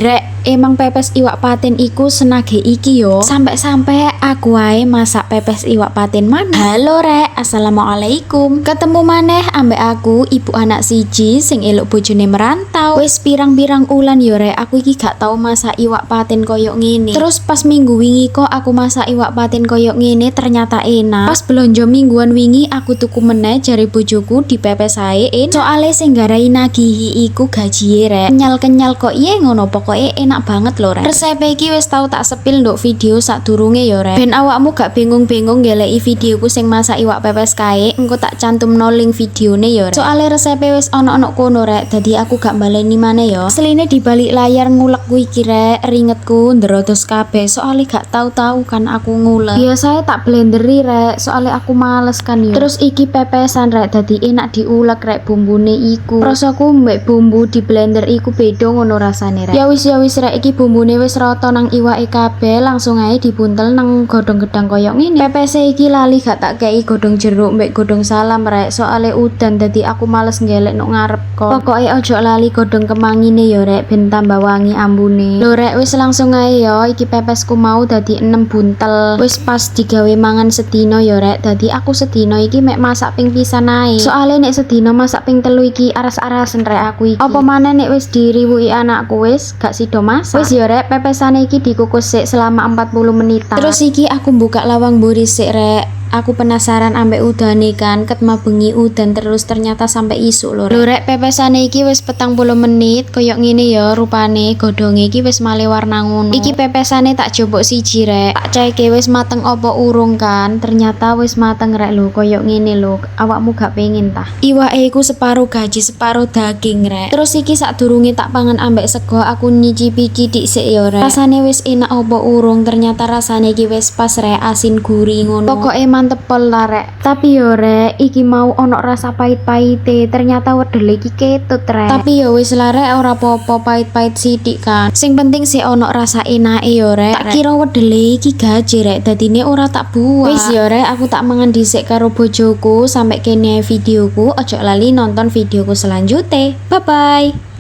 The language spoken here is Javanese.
Rek, emang pepes iwak patin iku senage iki yo. Sampai-sampai aku wae masak pepes iwak patin mana. Halo Rek, assalamualaikum. Ketemu maneh ambek aku, ibu anak siji sing elok bojone merantau. Wis pirang-pirang ulan yo Rek, aku iki gak tau masak iwak patin koyok ngene. Terus pas minggu wingi kok aku masak iwak patin koyok ngene ternyata enak. Pas belanja mingguan wingi aku tuku meneh jare bojoku dipepesain. Soale sing garai nagihi iku gajie Rek. Kenyal-kenyal kok iye ngono pokoke enak banget lho Rek. Resep iki wis tau tak sepil nduk video sadurunge ya Rek. Ben awakmu gak bingung-bingung ngeleki videoku sing masak iwak pepes kae, engko tak cantumno link videone ya Rek. Soale resepe wis ono kono Rek, dadi aku gak baleni maneh ya. Seline di balik layar ngulek kuwi iki Rek, ringetku ndrodos kabeh soale gak tau kan aku ngulek. Biasae tak blenderi Rek, soale aku males kan yo. Terus iki pepesan Rek, dadi enak diulek Rek bumbune iku. Rasaku mbek bumbu di blender iku beda ngono rasane Rek. Ya wis Rek, iki bumbune wis rata nang iwake kabeh, langsung ae dibuntel nang godhong gedang koyok ngene. Pepese iki lali gak tak kei godhong jeruk mbek godhong salam Rek, soale udan dadi aku males ngelek nok ngarep kok. Pokoke ojo lali godhong kemangine ya Rek, ben tambah wangi ambune. Lho Rek, wis langsung ae ya, iki pepesku mau dadi 6 buntel. Wis pas digawe mangan sedina ya Rek, dadi aku sedina iki mek masak ping pisan ae. Soale nek sedina masak ping telu iki aras-arasen Rek aku iki. Apa maneh nek wis diriwuki anakku wis gak sido masak. Wis ya Rek, pepesane iki dikukus sik selama 40 menitan. Terus iki aku buka lawang mburi sik Rek. Aku penasaran ambek udane kan, ket bengi udan terus ternyata sampai isuk lho Rek. Pepesane iki wis 40 menit koyok ngene ya rupane, godhonge iki wis male warna ngono. Iki pepesane tak jobok siji Rek. Tak ceke wis mateng opo urung kan, ternyata wis mateng Rek lho, koyok ngene lho. Awakmu gak pengen tah? Iwake iku separo gaji separo daging Rek. Terus iki sadurunge tak pangan ambek sego, aku nyicipi titik sik ya Rek. Rasane wis enak opo urung, ternyata rasane iki wis pas Rek, asin gurih ngono. Pokoke mantep pol lah Rek. Tapi yo Rek, iki mau ono rasa pahit-pahite, ternyata wedel iki ketut Rek. Tapi yo wis lah Rek, ora apa-apa pahit-pahit sithik kan. Sing penting sih ono rasa enake yo Rek. Tak kira wedel iki gaji Rek, dadine ora tak buang. Wis yo Rek, aku tak mangan dhisik karo bojoku. Sampai kene videoku, ojo lali nonton videoku selanjutnya. Bye bye.